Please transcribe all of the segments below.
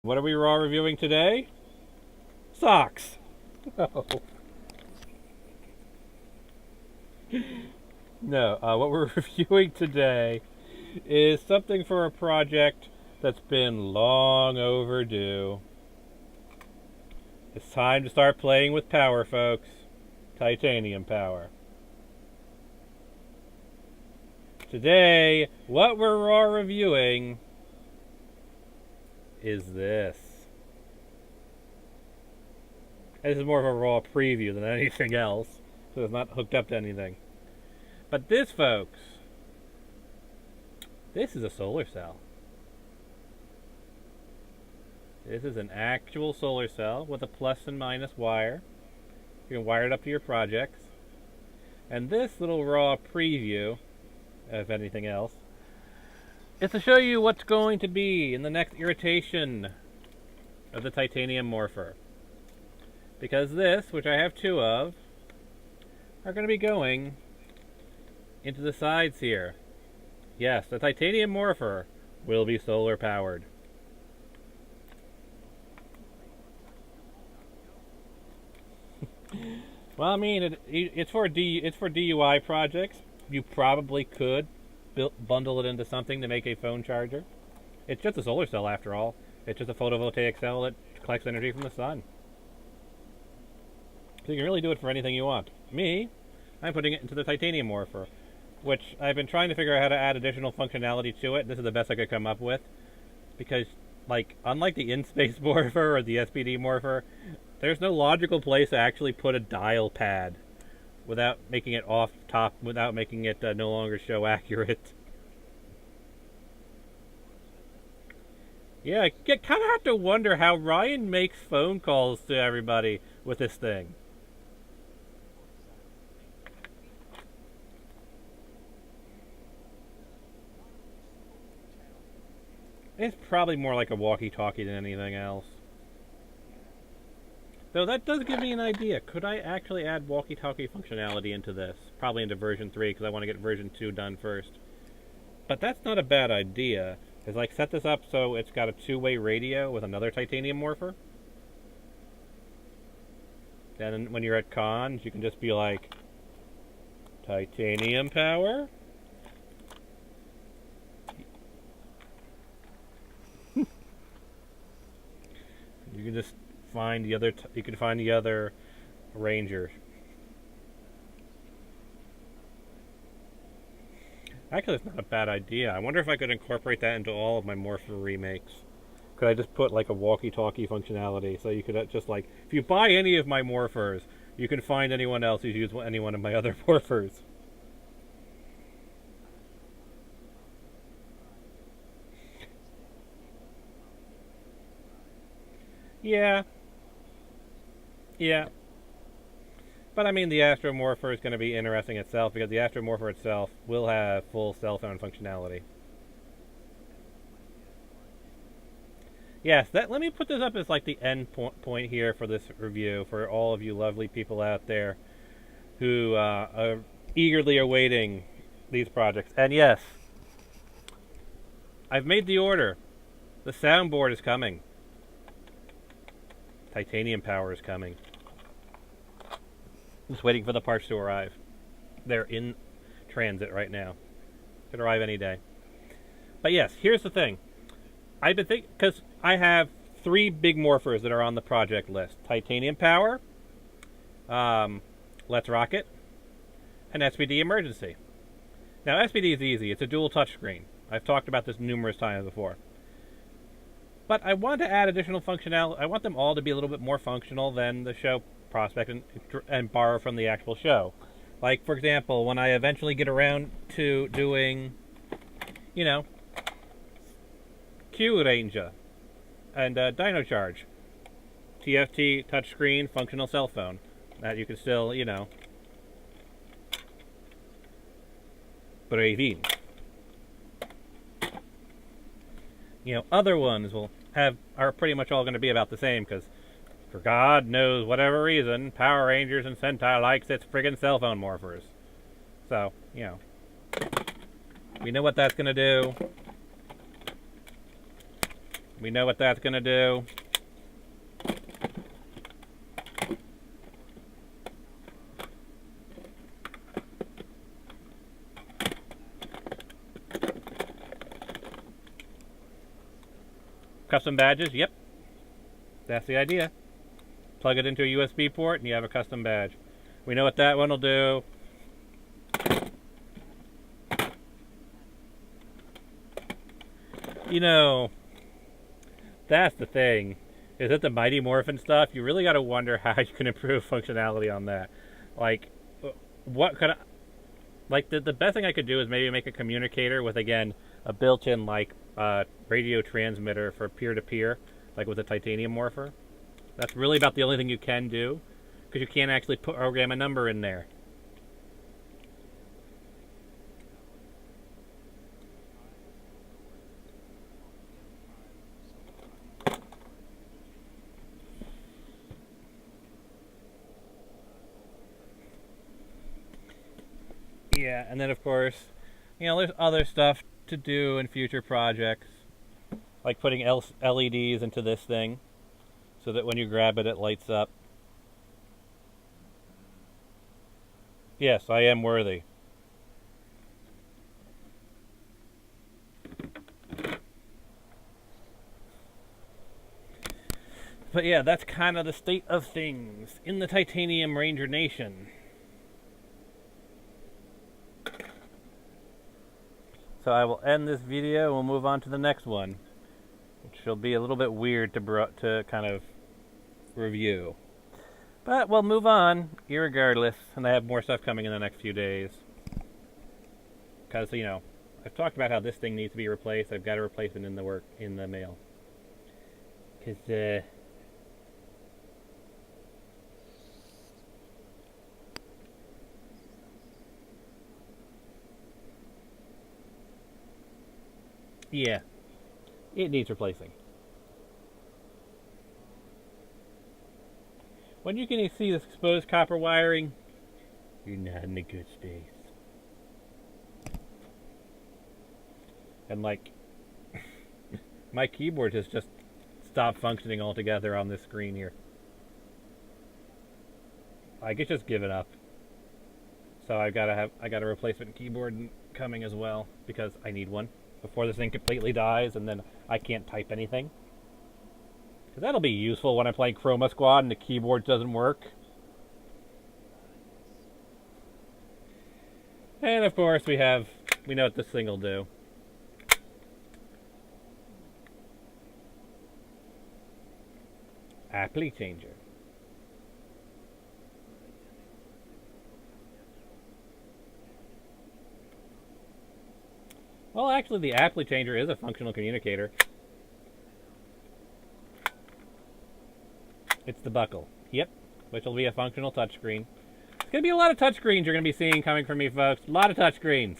What are we raw reviewing today? Socks. No. No, what we're reviewing today is something for a project that's been long overdue. It's time to start playing with power, folks. Titanium power. Today, what we're raw reviewing is this. This is more of a raw preview than anything else, so it's not hooked up to anything. But this, folks, this is a solar cell. This is an actual solar cell with a plus and minus wire. You can wire it up to your projects. And this little raw preview, if anything else, is to show you what's going to be in the next iteration of the Titanium Morpher. Because this, which I have two of, are going to be going into the sides here. Yes, the Titanium Morpher will be solar powered. Well, I mean, it's for DUI projects. You probably could bundle it into something to make a phone charger. It's just a solar cell, after all. It's just a photovoltaic cell that collects energy from the sun. So you can really do it for anything you want. Me, I'm putting it into the Titanium Morpher, which I've been trying to figure out how to add additional functionality to it. This is the best I could come up with. Because, unlike the In-Space Morpher or the SPD Morpher, there's no logical place to actually put a dial pad without making it off top, without making it no longer show accurate. Yeah, I kind of have to wonder how Ryan makes phone calls to everybody with this thing. It's probably more like a walkie-talkie than anything else. Though that does give me an idea. Could I actually add walkie-talkie functionality into this? Probably into version 3, because I want to get version 2 done first. But that's not a bad idea. Is set this up so it's got a two-way radio with another Titanium Morpher. Then when you're at cons, you can just be like, Titanium power? You can just find the other. You can find the other Ranger. Actually, it's not a bad idea. I wonder if I could incorporate that into all of my Morpher remakes. Could I just put a walkie-talkie functionality so you could just if you buy any of my Morphers, you can find anyone else who's used any one of my other Morphers. Yeah. Yeah. But I mean, the Astromorpher is going to be interesting itself because the Astromorpher itself will have full cell phone functionality. Yes, let me put this up as the end point here for this review for all of you lovely people out there who are eagerly awaiting these projects. And yes, I've made the order. The soundboard is coming. Titanium power is coming. Just waiting for the parts to arrive. They're in transit right now. Could arrive any day. But yes, here's the thing. I've been thinking, because I have three big morphers that are on the project list. Titanium power, Let's Rocket, and SPD Emergency. Now, SPD is easy. It's a dual touchscreen. I've talked about this numerous times before. But I want to add additional functionality. I want them all to be a little bit more functional than the show prospect and borrow from the actual show. For example, when I eventually get around to doing, Q Ranger and Dino Charge. TFT touchscreen functional cell phone that you can still, brave in. Other ones are pretty much all going to be about the same because, for God knows whatever reason, Power Rangers and Sentai likes its friggin' cell phone morphers. So, we know what that's going to do. We know what that's going to do. Custom badges, yep. That's the idea. Plug it into a USB port and you have a custom badge. We know what that one will do. You know, that's the thing. Is that the Mighty Morphin stuff? You really got to wonder how you can improve functionality on that. Like, what could I... Like, the best thing I could do is maybe make a communicator with, again, a built-in, like, radio transmitter for peer-to-peer, like with a titanium morpher. That's really about the only thing you can do, because you can't actually program a number in there. Yeah, and then of course, you know, there's other stuff to do in future projects, like putting LEDs into this thing, so that when you grab it, it lights up. Yes, I am worthy. But yeah, that's kind of the state of things in the Titanium Ranger Nation. So I will end this video and we'll move on to the next one, which will be a little bit weird to kind of review. But we'll move on, irregardless, and I have more stuff coming in the next few days. Because, you know, I've talked about how this thing needs to be replaced. I've got to replace it in the mail. Because, yeah, it needs replacing. When you can see this exposed copper wiring, you're not in a good space. And like, my keyboard has just stopped functioning altogether on this screen here. I could just give it up. So I got a replacement keyboard coming as well, because I need one before this thing completely dies and then I can't type anything. Because that'll be useful when I'm playing Chroma Squad and the keyboard doesn't work. And of course we know what this thing will do. Apply changer. Well, actually, the Apply changer is a functional communicator. It's the buckle. Yep, which will be a functional touchscreen. It's going to be a lot of touchscreens you're going to be seeing coming from me, folks. A lot of touchscreens.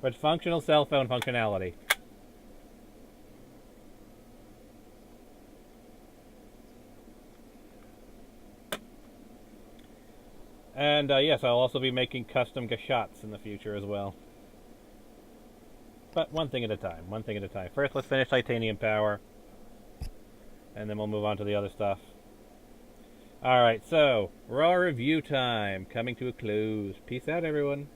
But functional cell phone functionality. And yes, I'll also be making custom gashots in the future as well. But one thing at a time, one thing at a time. First, let's finish Titanium Power. And then we'll move on to the other stuff. Alright, so, Raw review time coming to a close. Peace out, everyone.